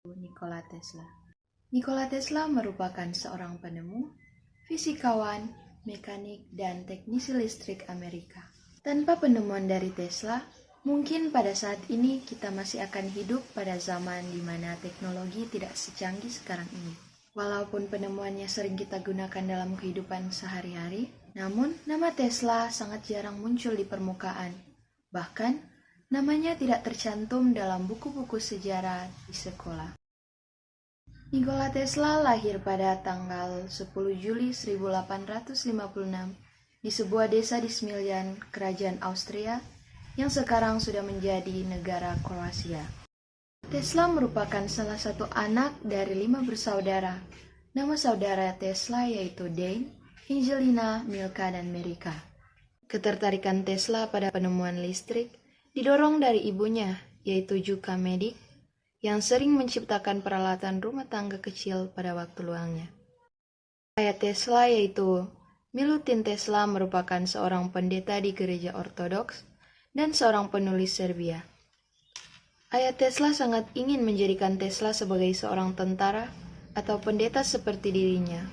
Nikola Tesla. Nikola Tesla merupakan seorang penemu, fisikawan, mekanik, dan teknisi listrik Amerika. Tanpa penemuan dari Tesla, mungkin pada saat ini kita masih akan hidup pada zaman di mana teknologi tidak secanggih sekarang ini. Walaupun penemuannya sering kita gunakan dalam kehidupan sehari-hari, namun nama Tesla sangat jarang muncul di permukaan. Bahkan, namanya tidak tercantum dalam buku-buku sejarah di sekolah. Nikola Tesla lahir pada tanggal 10 Juli 1856 di sebuah desa di Smiljan, Kerajaan Austria, yang sekarang sudah menjadi negara Kroasia. Tesla merupakan salah satu anak dari 5 bersaudara. Nama saudara Tesla yaitu Dane, Angelina, Milka, dan Merika. Ketertarikan Tesla pada penemuan listrik didorong dari ibunya, yaitu Juka Medik, yang sering menciptakan peralatan rumah tangga kecil pada waktu luangnya. Ayah Tesla yaitu Milutin Tesla merupakan seorang pendeta di gereja Ortodoks dan seorang penulis Serbia. Ayah Tesla sangat ingin menjadikan Tesla sebagai seorang tentara atau pendeta seperti dirinya.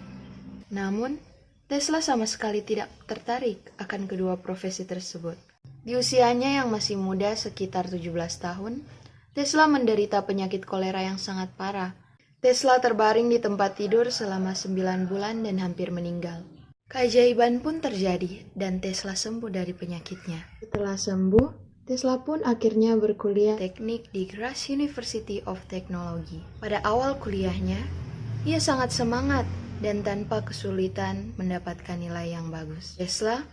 Namun, Tesla sama sekali tidak tertarik akan kedua profesi tersebut. Di usianya yang masih muda sekitar 17 tahun, Tesla menderita penyakit kolera yang sangat parah. Tesla terbaring di tempat tidur selama 9 bulan dan hampir meninggal. Keajaiban pun terjadi dan Tesla sembuh dari penyakitnya. Setelah sembuh, Tesla pun akhirnya berkuliah teknik di Graz University of Technology. Pada awal kuliahnya, ia sangat semangat dan tanpa kesulitan mendapatkan nilai yang bagus. Tesla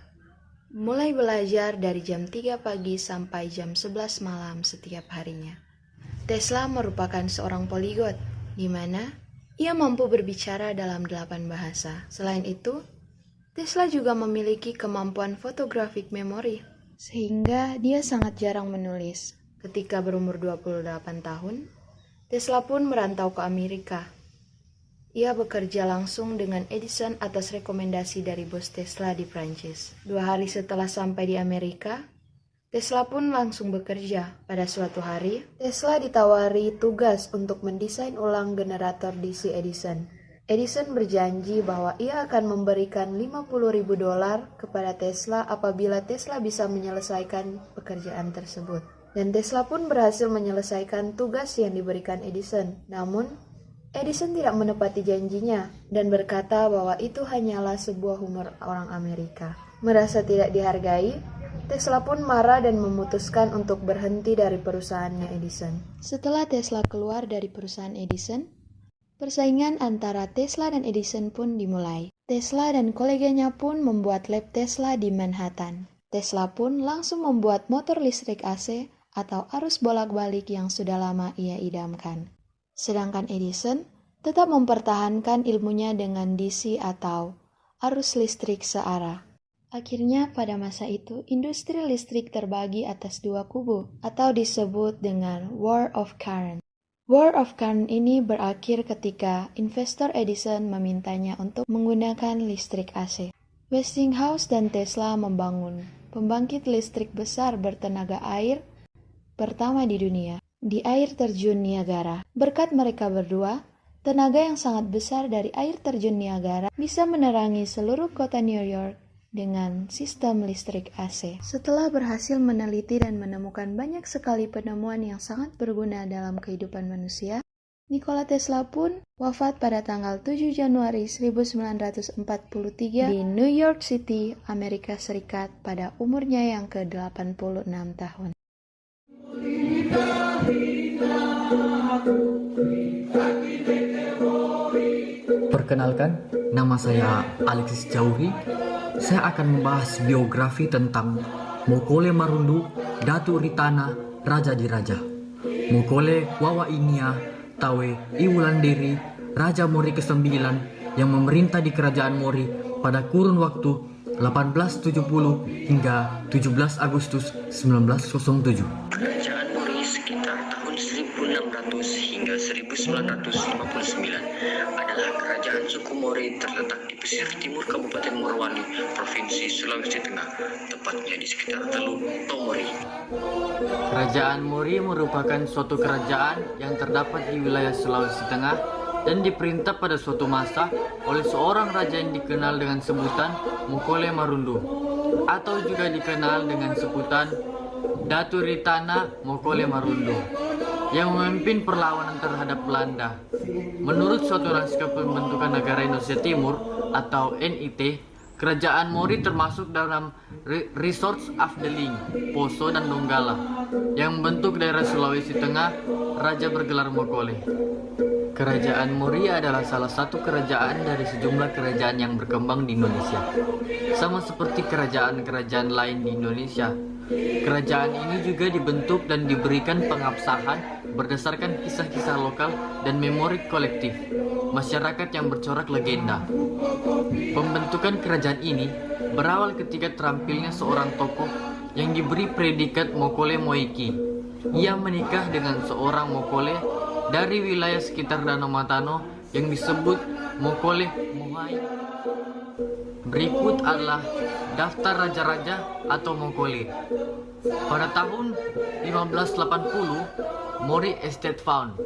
mulai belajar dari jam 3 pagi sampai jam 11 malam setiap harinya. Tesla merupakan seorang poligot, di mana ia mampu berbicara dalam 8 bahasa. Selain itu, Tesla juga memiliki kemampuan photographic memory, sehingga dia sangat jarang menulis. Ketika berumur 28 tahun, Tesla pun merantau ke Amerika. Ia bekerja langsung dengan Edison atas rekomendasi dari bos Tesla di Prancis. 2 hari setelah sampai di Amerika, Tesla pun langsung bekerja. Pada suatu hari, Tesla ditawari tugas untuk mendesain ulang generator DC Edison. Edison berjanji bahwa ia akan memberikan $50.000 kepada Tesla apabila Tesla bisa menyelesaikan pekerjaan tersebut. Dan Tesla pun berhasil menyelesaikan tugas yang diberikan Edison. Namun, Edison tidak menepati janjinya dan berkata bahwa itu hanyalah sebuah humor orang Amerika. Merasa tidak dihargai, Tesla pun marah dan memutuskan untuk berhenti dari perusahaannya Edison. Setelah Tesla keluar dari perusahaan Edison, persaingan antara Tesla dan Edison pun dimulai. Tesla dan koleganya pun membuat lab Tesla di Manhattan. Tesla pun langsung membuat motor listrik AC atau arus bolak-balik yang sudah lama ia idamkan. Sedangkan Edison tetap mempertahankan ilmunya dengan DC atau arus listrik searah. Akhirnya pada masa itu, industri listrik terbagi atas 2 kubu atau disebut dengan War of Current. War of Current ini berakhir ketika investor Edison memintanya untuk menggunakan listrik AC. Westinghouse dan Tesla membangun pembangkit listrik besar bertenaga air pertama di dunia, di air terjun Niagara. Berkat mereka berdua, tenaga yang sangat besar dari air terjun Niagara bisa menerangi seluruh kota New York dengan sistem listrik AC. Setelah berhasil meneliti dan menemukan banyak sekali penemuan yang sangat berguna dalam kehidupan manusia, Nikola Tesla pun wafat pada tanggal 7 Januari 1943 di New York City, Amerika Serikat pada umurnya yang ke-86 tahun. Perkenalkan, nama saya Alexis Jauri. Saya akan membahas biografi tentang Mokole Marundu, Datu Ritana, Raja di Raja. Mokole Wawa Inia, Tawe Iwulandiri, Raja Mori ke-9 yang memerintah di kerajaan Mori pada kurun waktu 1870 hingga 17 Agustus 1907. Kerajaan Mori sekitar tahun 1600 hingga 1959 adalah kerajaan suku Mori terletak di pesisir timur Kabupaten Morowali, Provinsi Sulawesi Tengah, tepatnya di sekitar Teluk Tomori. Kerajaan Mori merupakan suatu kerajaan yang terdapat di wilayah Sulawesi Tengah dan diperintah pada suatu masa oleh seorang raja yang dikenal dengan sebutan Mokole Marundu atau juga dikenal dengan sebutan Datu Ritana Mokole Marundu yang memimpin perlawanan terhadap Belanda. Menurut suatu naskah pembentukan negara Indonesia Timur atau NIT, Kerajaan Mori termasuk dalam Resorts Afdeling, Poso dan Donggala yang membentuk daerah Sulawesi Tengah. Raja bergelar Mokole. Kerajaan Mori adalah salah satu kerajaan dari sejumlah kerajaan yang berkembang di Indonesia. Sama seperti kerajaan-kerajaan lain di Indonesia, kerajaan ini juga dibentuk dan diberikan pengabsahan berdasarkan kisah-kisah lokal dan memori kolektif masyarakat yang bercorak legenda. Pembentukan kerajaan ini berawal ketika terampilnya seorang tokoh yang diberi predikat Mokole Moiki. Ia menikah dengan seorang Mokole dari wilayah sekitar Danau Matano yang disebut Mokole Mohai. Berikut adalah daftar raja-raja atau Mokole. Pada tahun 1580, Mori Estate Found.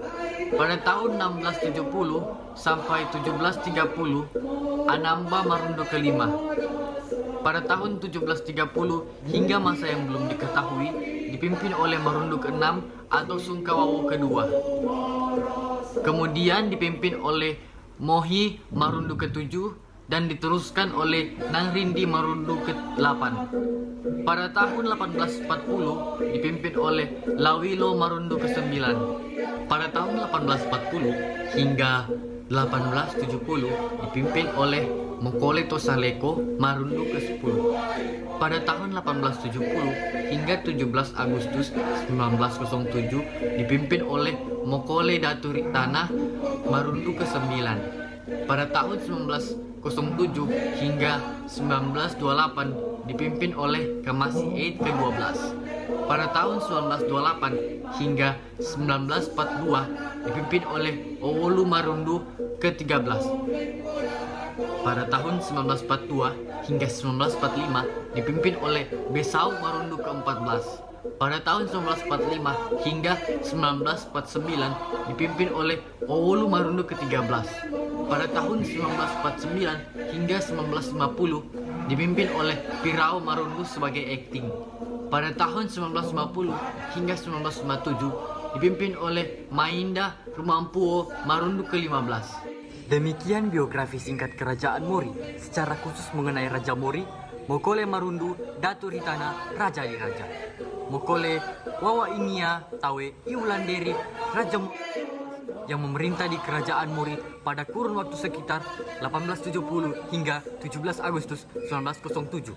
Pada tahun 1670 sampai 1730, Anamba Marundu kelima. Pada tahun 1730 hingga masa yang belum diketahui, dipimpin oleh Marundu ke-6 atau Sungkawawo kedua. Kemudian dipimpin oleh Mohi Marundu ke-7 dan diteruskan oleh Nangrindi Marundu ke-8. Pada tahun 1840 dipimpin oleh Lawilo Marundu ke-9. Pada tahun 1840 hingga 1870 dipimpin oleh Mokole Tosaleko Marundu ke-10. Pada tahun 1870 hingga 17 Agustus 1907 dipimpin oleh Mokole Datu Ritana Marundu ke-9. Pada tahun 1907 hingga 1928 dipimpin oleh Kamasi Eid ke-12. Pada tahun 1928 hingga 1942 dipimpin oleh Owolu Marundu ke-13. Pada tahun 1942 hingga 1945 dipimpin oleh Besau Marundu ke-14. Pada tahun 1945 hingga 1949 dipimpin oleh Owolu Marundu ke-13. Pada tahun 1949 hingga 1950 dipimpin oleh Pirao Marundu sebagai akting. Pada tahun 1950 hingga 1957 dipimpin oleh Mainda Rumampuo Marundu ke-15. Demikian biografi singkat Kerajaan Mori secara khusus mengenai Raja Mori, Mokole Marundu Datu Ritana Raja di Raja. Mokole Wawa Inia Tawe Iulanderi Raja yang memerintah di Kerajaan Mori pada kurun waktu sekitar 1870 hingga 17 Agustus 1907.